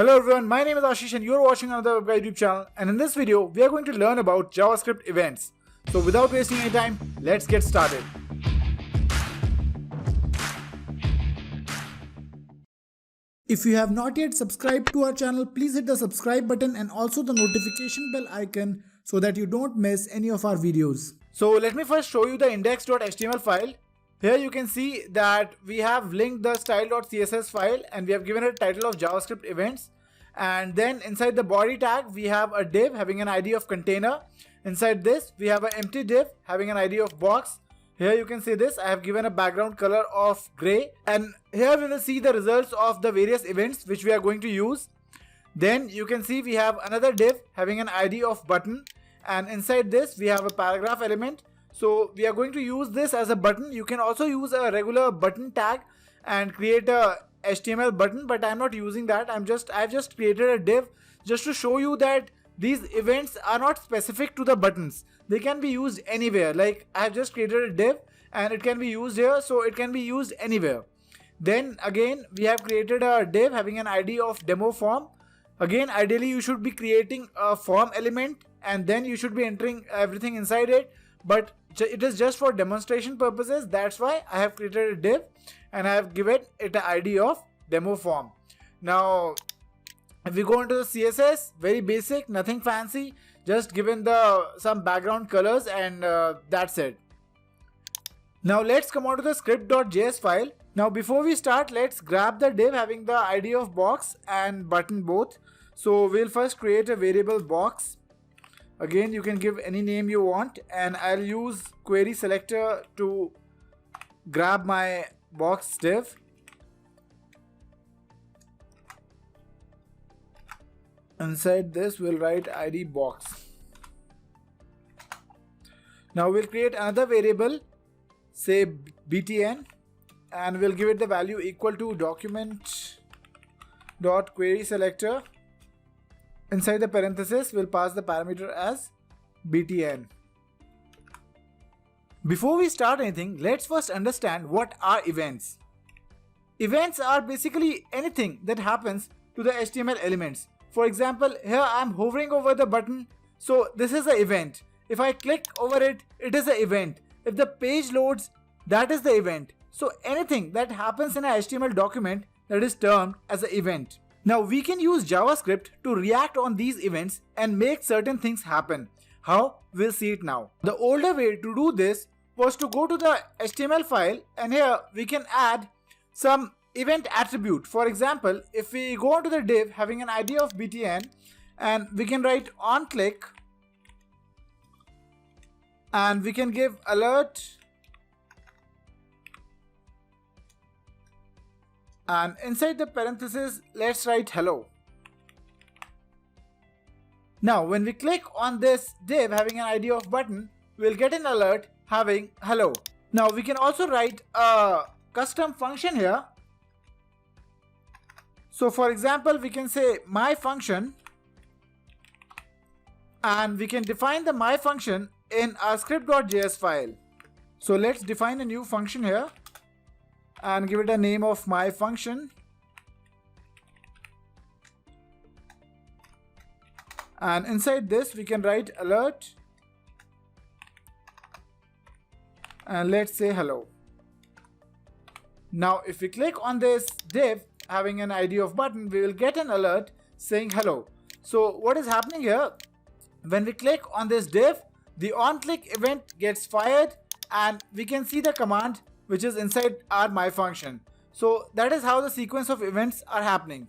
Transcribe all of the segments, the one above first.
Hello everyone, my name is Ashish and you're watching another web YouTube channel, and in this video we are going to learn about JavaScript events. So without wasting any time, let's get started. If you have not yet subscribed to our channel, please hit the subscribe button and also the notification bell icon so that you don't miss any of our videos. So let me first show you the index.html file. Here you can see that we have linked the style.css file and we have given it a title of JavaScript events. And then inside the body tag, we have a div having an ID of container. Inside this, we have an empty div having an ID of box. Here you can see this, I have given a background color of gray. And here we will see the results of the various events which we are going to use. Then you can see we have another div having an ID of button. And inside this, we have a paragraph element. So we are going to use this as a button. You can also use a regular button tag and create a HTML button, but I'm not using that. I've just created a div just to show you that these events are not specific to the buttons. They can be used anywhere. Like I've just created a div and it can be used here, so it can be used anywhere. Then again, we have created a div having an ID of demo form. Again, ideally you should be creating a form element and then you should be entering everything inside it. But it is just for demonstration purposes. That's why I have created a div and I have given it an ID of demo form. Now, if we go into the CSS, very basic, nothing fancy, just given some background colors and that's it. Now let's come on to the script.js file. Now before we start, let's grab the div having the ID of box and button both. So we'll first create a variable box. Again, you can give any name you want and I'll use query selector to grab my box div. Inside this, we'll write ID box. Now we'll create another variable, say btn, and we'll give it the value equal to document.querySelector. Inside the parenthesis, we'll pass the parameter as btn. Before we start anything, let's first understand what are events. Events are basically anything that happens to the HTML elements. For example, here I'm hovering over the button, so this is an event. If I click over it, it is an event. If the page loads, that is the event. So anything that happens in a HTML document, that is termed as an event. Now we can use JavaScript to react on these events and make certain things happen. How? We'll see it now. The older way to do this was to go to the HTML file and here we can add some event attribute. For example, if we go onto the div having an ID of btn and we can write onClick and we can give alert and inside the parenthesis, let's write hello. Now, when we click on this div having an ID of button, we'll get an alert having hello. Now, we can also write a custom function here. So, for example, we can say my function and we can define the my function in our script.js file. So, let's define a new function here and give it a name of my function. And inside this, we can write alert and let's say hello. Now, if we click on this div having an ID of button, we will get an alert saying hello. So what is happening here? When we click on this div, the onClick event gets fired and we can see the command which is inside our my function. So that is how the sequence of events are happening.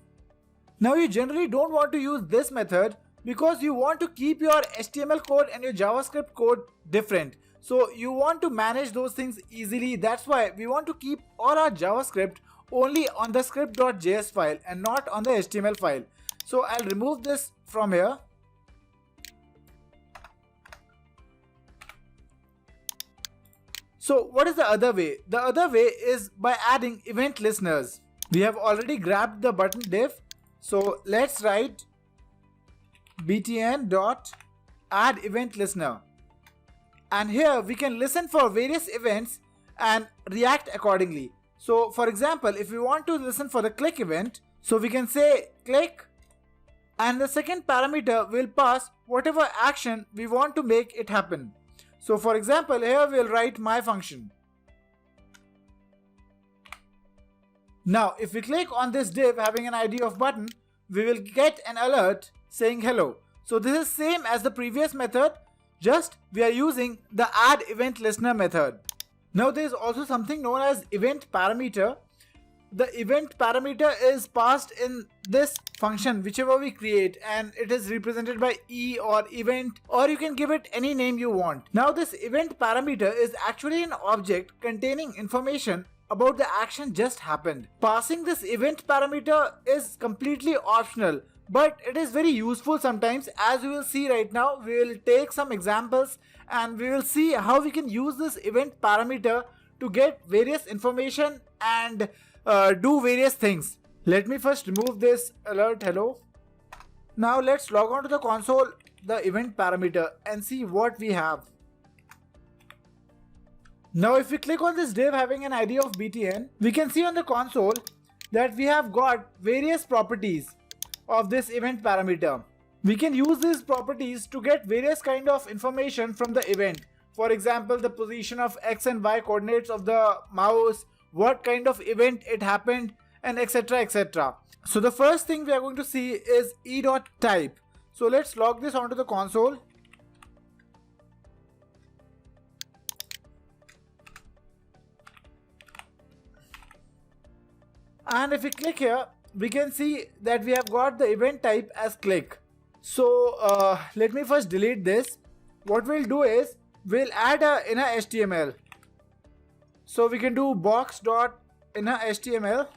Now you generally don't want to use this method because you want to keep your HTML code and your JavaScript code different. So you want to manage those things easily. That's why we want to keep all our JavaScript only on the script.js file and not on the HTML file. So I'll remove this from here. So what is the other way? The other way is by adding event listeners. We have already grabbed the button div. So let's write btn.add event listener. And here we can listen for various events and react accordingly. So for example, if we want to listen for the click event, so we can say click And the second parameter will pass whatever action we want to make it happen. So for example, here we'll write my function. Now if we click on this div having an ID of button, we will get an alert saying hello. So this is same as the previous method, just we are using the add event listener method. Now there is also something known as event parameter. The event parameter is passed in this function whichever we create, and it is represented by E or event, or you can give it any name you want. Now this event parameter is actually an object containing information about the action just happened. Passing this event parameter is completely optional, but it is very useful sometimes. As we will see right now, we will take some examples and we will see how we can use this event parameter to get various information and do various things. Let me first remove this alert hello. Now let's log on to the console, the event parameter, and see what we have. Now if we click on this div having an ID of btn, we can see on the console that we have got various properties of this event parameter. We can use these properties to get various kind of information from the event. For example, the position of x and y coordinates of the mouse, what kind of event it happened, and etc, etc. So the first thing we are going to see is e.type. So let's log this onto the console. And if we click here, we can see that we have got the event type as click. So let me first delete this. What we'll do is we'll add a inner HTML. So we can do box.inner HTML.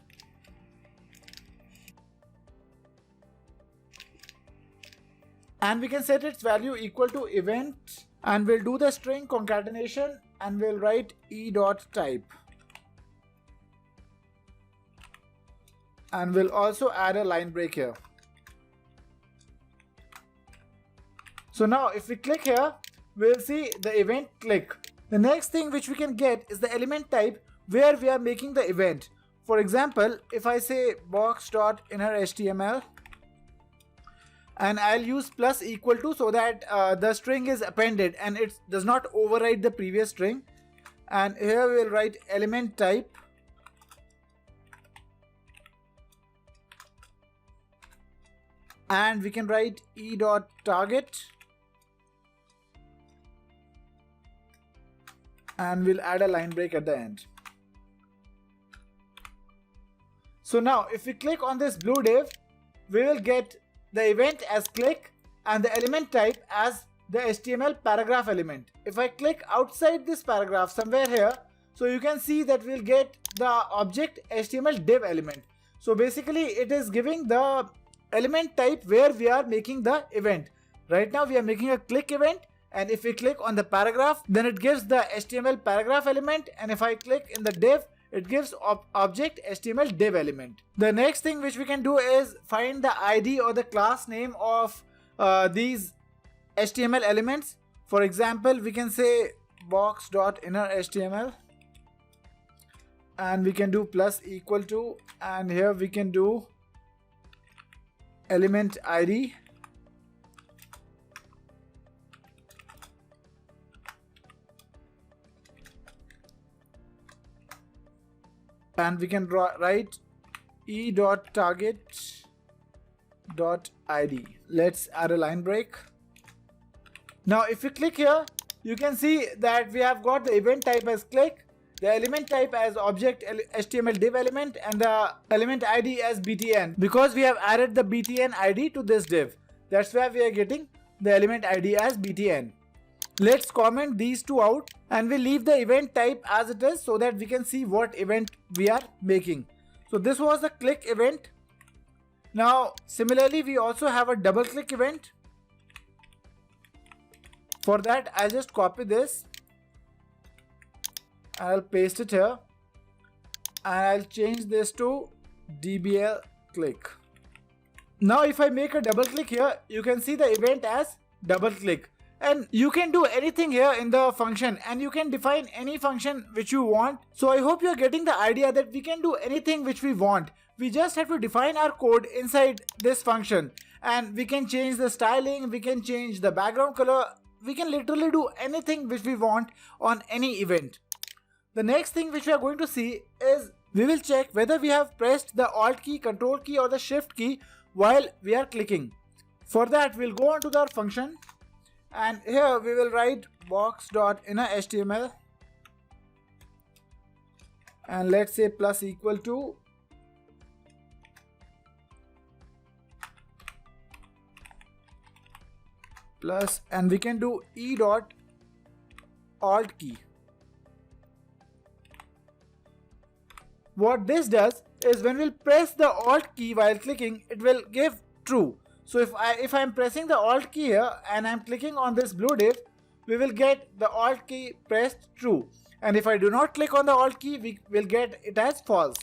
And we can set its value equal to event, and we'll do the string concatenation and we'll write e.type. And we'll also add a line break here. So now if we click here, we'll see the event click. The next thing which we can get is the element type where we are making the event. For example, if I say box.innerHTML, and I'll use plus equal to so that the string is appended and it does not override the previous string. And here we'll write element type. And we can write e.target. And we'll add a line break at the end. So now if we click on this blue div, we will get the event as click and the element type as the HTML paragraph element. If I click outside this paragraph somewhere here, so you can see that we'll get the object HTML div element. So basically it is giving the element type where we are making the event. Right now we are making a click event, and if we click on the paragraph, then it gives the HTML paragraph element, and if I click in the div, it gives object HTML div element. The next thing which we can do is find the ID or the class name of these HTML elements. For example, we can say box.innerHTML, and we can do plus equal to, and here we can do element ID. And we can write e.target.id. Let's add a line break. Now if you click here, you can see that we have got the event type as click, the element type as object HTML div element, and the element ID as btn, because we have added the btn ID to this div. That's why we are getting the element ID as btn. Let's comment these two out and we'll leave the event type as it is so that we can see what event we are making. So this was the click event. Now similarly we also have a double click event. For that I'll just copy this, I'll paste it here, and I'll change this to dbl click. Now if I make a double click here, you can see the event as double click. And you can do anything here in the function, and you can define any function which you want. So I hope you're getting the idea that we can do anything which we want. We just have to define our code inside this function, and we can change the styling, we can change the background color, we can literally do anything which we want on any event. The next thing which we are going to see is we will check whether we have pressed the Alt key, Control key or the Shift key while we are clicking. For that, we'll go on to our function and here we will write box.innerHTML and let's say plus equal to plus, and we can do e dot alt key. What this does is when we'll press the alt key while clicking, it will give true. So if I'm pressing the alt key here and I'm clicking on this blue div, we will get the alt key pressed true. And if I do not click on the alt key, we will get it as false,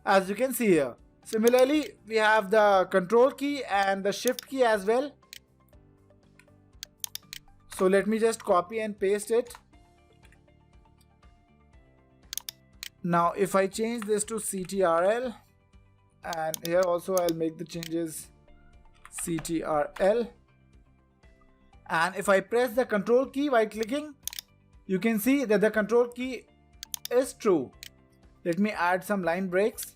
as you can see here. Similarly, we have the control key and the shift key as well. So let me just copy and paste it. Now if I change this to CTRL, and here also I'll make the changes CTRL, and if I press the control key while clicking, you can see that the control key is true. Let me add some line breaks.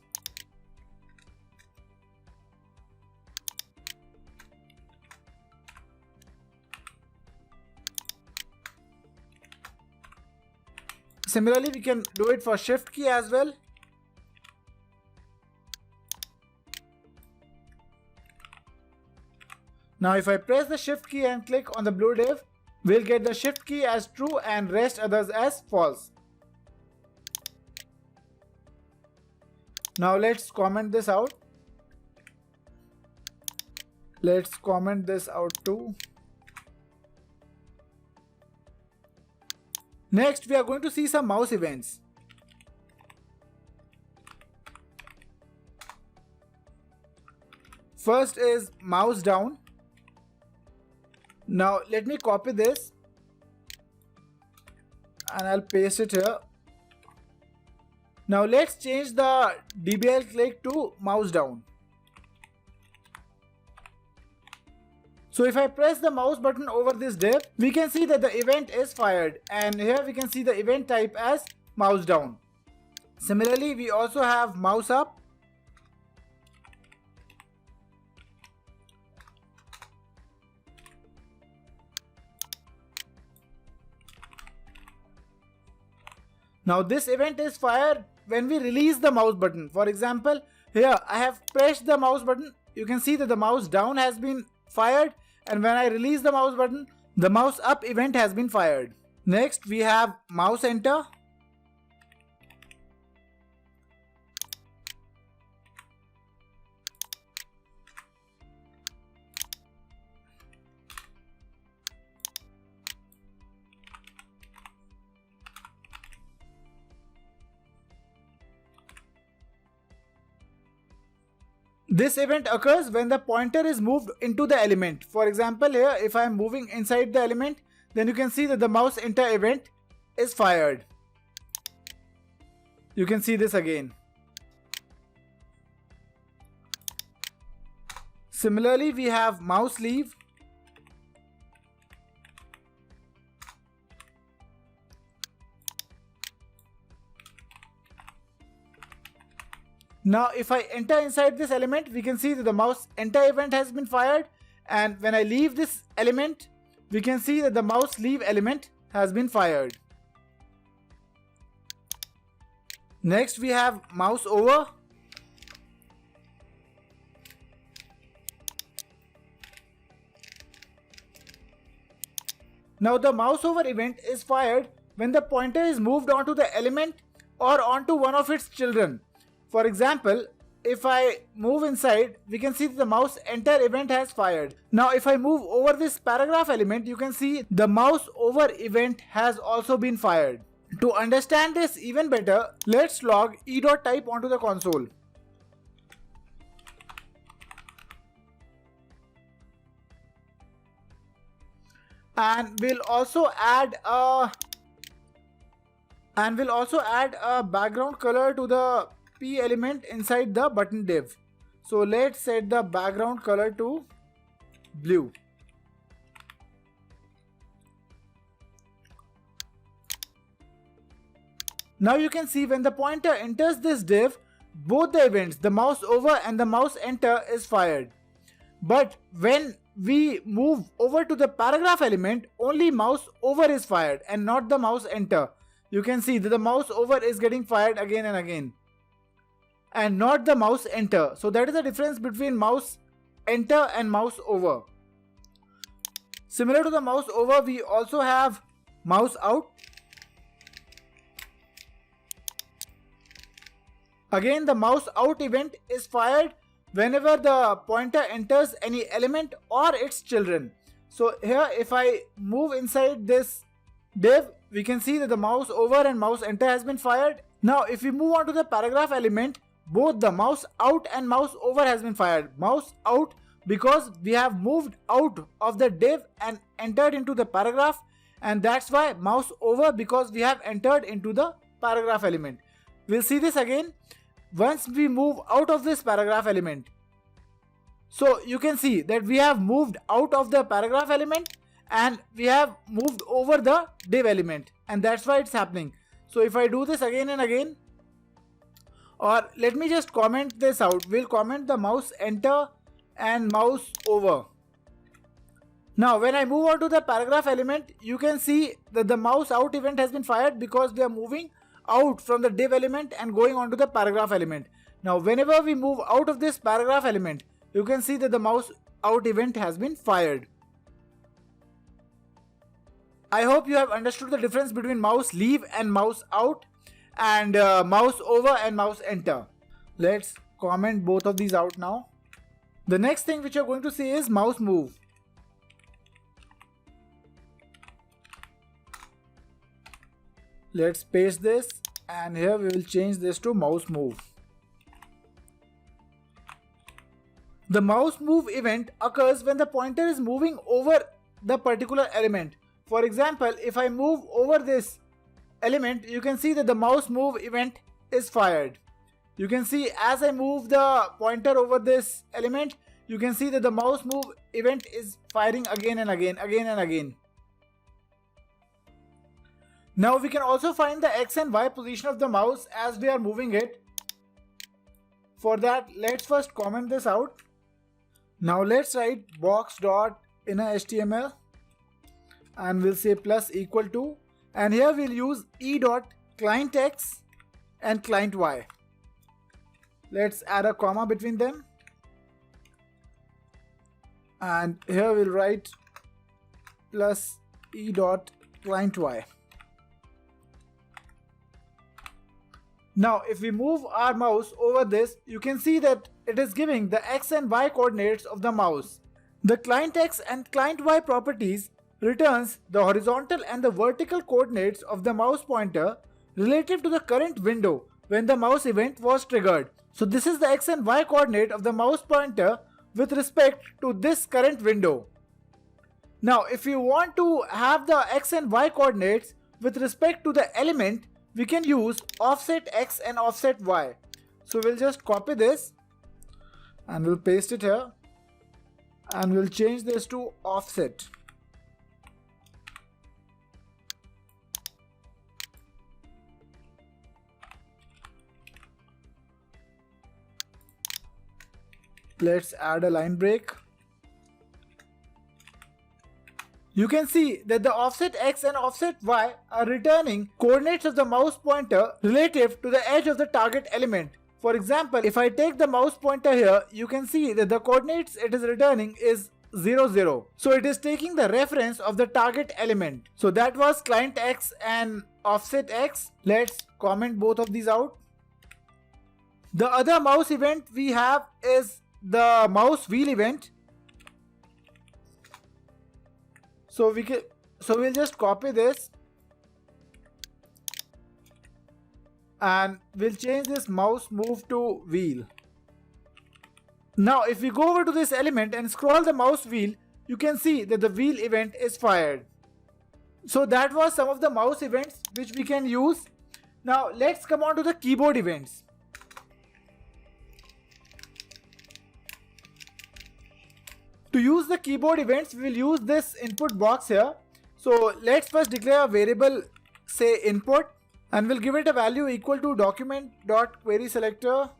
Similarly, we can do it for shift key as well. Now if I press the shift key and click on the blue div, we'll get the shift key as true and rest others as false. Now let's comment this out. Let's comment this out too. Next, we are going to see some mouse events. First is mouse down. Now let me copy this and I'll paste it here. Now let's change the DBL click to mouse down. So if I press the mouse button over this div, we can see that the event is fired, and here we can see the event type as mouse down. Similarly, we also have mouse up. Now this event is fired when we release the mouse button. For example, here I have pressed the mouse button. You can see that the mouse down has been fired, and when I release the mouse button, the mouse up event has been fired. Next, we have mouse enter. This event occurs when the pointer is moved into the element. For example, here if I am moving inside the element, then you can see that the mouse enter event is fired. You can see this again. Similarly, we have mouse leave. Now if I enter inside this element, we can see that the mouse enter event has been fired, and when I leave this element, we can see that the mouse leave element has been fired. Next, we have mouse over. Now the mouse over event is fired when the pointer is moved onto the element or onto one of its children. For example, if I move inside, we can see that the mouse enter event has fired. Now if I move over this paragraph element, you can see the mouse over event has also been fired. To understand this even better, let's log e.type onto the console. And we'll also add a background color to the P element inside the button div. So let's set the background color to blue. Now you can see when the pointer enters this div, both the events, the mouse over and the mouse enter, is fired. But when we move over to the paragraph element, only mouse over is fired and not the mouse enter. You can see that the mouse over is getting fired again and again, and not the mouse enter. So that is the difference between mouse enter and mouse over. Similar to the mouse over, we also have mouse out. Again, the mouse out event is fired whenever the pointer enters any element or its children. So here, if I move inside this div, we can see that the mouse over and mouse enter has been fired. Now if we move on to the paragraph element, both the mouse out and mouse over has been fired. Mouse out because we have moved out of the div and entered into the paragraph, and that's why mouse over because we have entered into the paragraph element. We'll see this again once we move out of this paragraph element. So you can see that we have moved out of the paragraph element and we have moved over the div element, and that's why it's happening. So if I do this again and again, or let me just comment this out, we'll comment the mouse enter and mouse over. Now when I move on to the paragraph element, you can see that the mouse out event has been fired because we are moving out from the div element and going on to the paragraph element. Now whenever we move out of this paragraph element, you can see that the mouse out event has been fired. I hope you have understood the difference between mouse leave and mouse out, and mouse over and mouse enter. Let's comment both of these out now. The next thing which you're going to see is mouse move. Let's paste this, and here we will change this to mouse move. The mouse move event occurs when the pointer is moving over the particular element. For example, if I move over this element, you can see that the mouse move event is fired. You can see as I move the pointer over this element, you can see that the mouse move event is firing again and again. Now we can also find the X and Y position of the mouse as we are moving it. For that, let's first comment this out. Now let's write box.innerHTML and we'll say plus equal to, and here we'll use e.clientX and client Y. Let's add a comma between them, and here we'll write plus e.client Y. Now if we move our mouse over this, you can see that it is giving the X and Y coordinates of the mouse. The client X and client Y properties returns the horizontal and the vertical coordinates of the mouse pointer relative to the current window when the mouse event was triggered. So this is the X and Y coordinate of the mouse pointer with respect to this current window. Now if you want to have the X and Y coordinates with respect to the element, we can use offset X and offset Y. So we'll just copy this and we'll paste it here, and we'll change this to offset. Let's add a line break. You can see that the offset X and offset Y are returning coordinates of the mouse pointer relative to the edge of the target element. For example, if I take the mouse pointer here, you can see that the coordinates it is returning is 0, 0. So it is taking the reference of the target element. So that was client X and offset X. Let's comment both of these out. The other mouse event we have is the mouse wheel event. So we'll just copy this and we'll change this mouse move to wheel. Now if we go over to this element and scroll the mouse wheel, you can see that the wheel event is fired. So that was some of the mouse events which we can use. Now let's come on to the keyboard events. To use the keyboard events, we will use this input box here. So let's first declare a variable, say input, and we'll give it a value equal to document.querySelector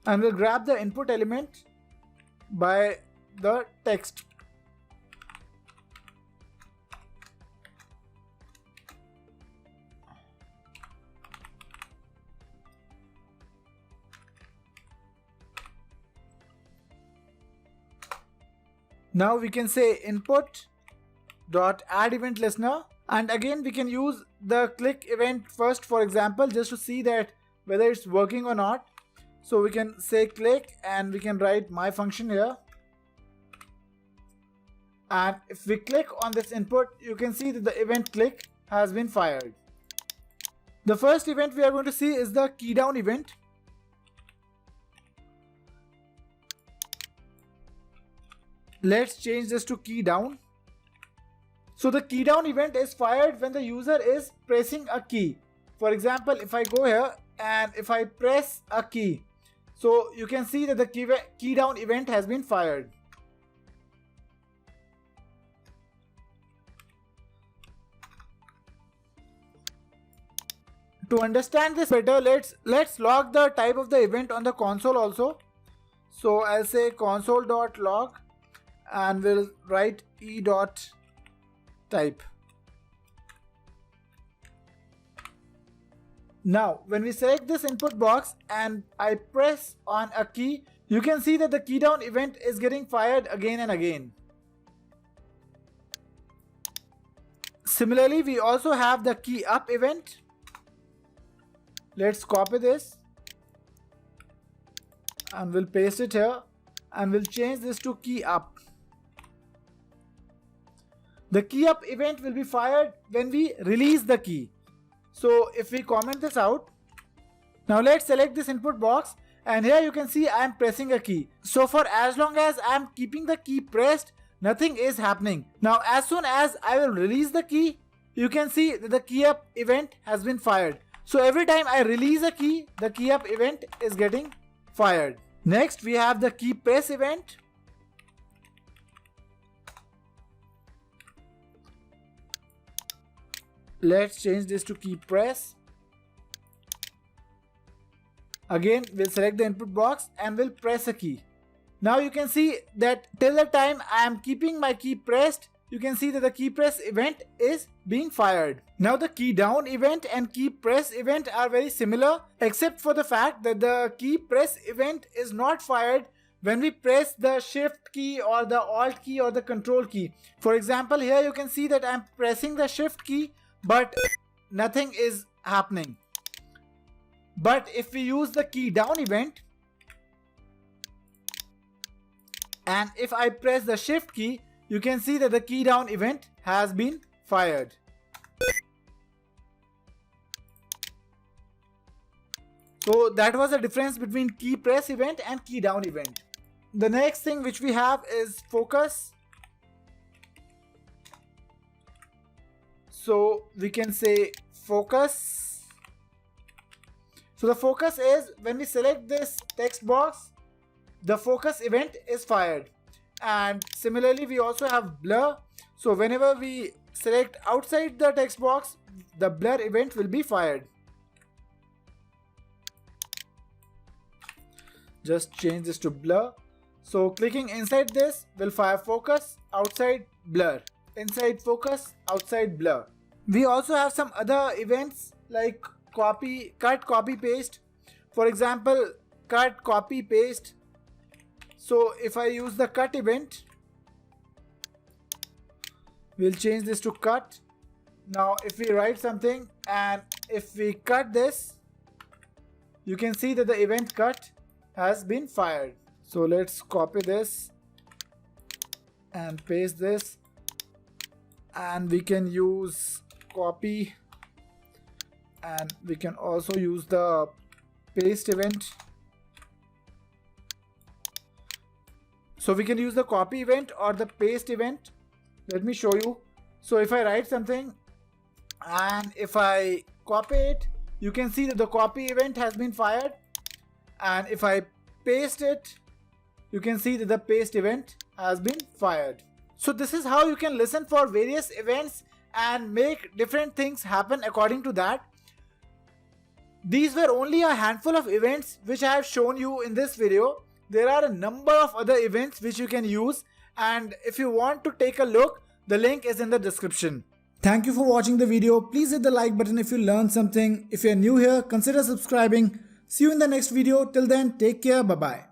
and we'll grab the input element by the text. Now we can say input dot add event listener, and again we can use the click event first, for example, just to see that whether it's working or not. So we can say click and we can write my function here, and if we click on this input, you can see that the event click has been fired. The first event we are going to see is the key down event. Let's change this to key down. So the key down event is fired when the user is pressing a key. For example, if I go here and if I press a key, so you can see that the key down event has been fired. To understand this better, let's log the type of the event on the console also. So I'll say console.log and we'll write e.type. Now when we select this input box and I press on a key, you can see that the key down event is getting fired again and again. Similarly, we also have the key up event. Let's copy this and we'll paste it here and we'll change this to key up. The key up event will be fired when we release the key. So if we comment this out, now let's select this input box and here you can see I am pressing a key. So for as long as I am keeping the key pressed, nothing is happening. Now as soon as I will release the key, you can see that the key up event has been fired. So every time I release a key, the key up event is getting fired. Next we have the key press event. Let's change this to key press. Again, we'll select the input box and we'll press a key. Now you can see that till the time I am keeping my key pressed, you can see that the key press event is being fired. Now the key down event and key press event are very similar, except for the fact that the key press event is not fired when we press the shift key or the alt key or the control key. For example, here you can see that I'm pressing the shift key but nothing is happening. But if we use the key down event and if I press the shift key, you can see that the key down event has been fired. So that was the difference between key press event and key down event. The next thing which we have is focus. So we can say focus. So the focus is when we select this text box, the focus event is fired. And similarly we also have blur. So whenever we select outside the text box, the blur event will be fired. Just change this to blur. So clicking inside this will fire focus, outside blur, inside focus, outside blur. We also have some other events like copy, cut, copy, paste. For example, cut, copy, paste. So if I use the cut event, we'll change this to cut. Now if we write something and if we cut this, you can see that the event cut has been fired. So let's copy this and paste this, and we can use copy and we can also use the paste event. So we can use the copy event or the paste event. Let me show you. So if I write something and if I copy it, you can see that the copy event has been fired. and if I paste it, you can see that the paste event has been fired. So this is how you can listen for various events and make different things happen according to that. These were only a handful of events which I have shown you in this video. There are a number of other events which you can use, and if you want to take a look, the link is in the description. Thank you for watching the video. Please hit the like button if you learned something. If you are new here, consider subscribing. See you in the next video. Till then, take care. Bye bye.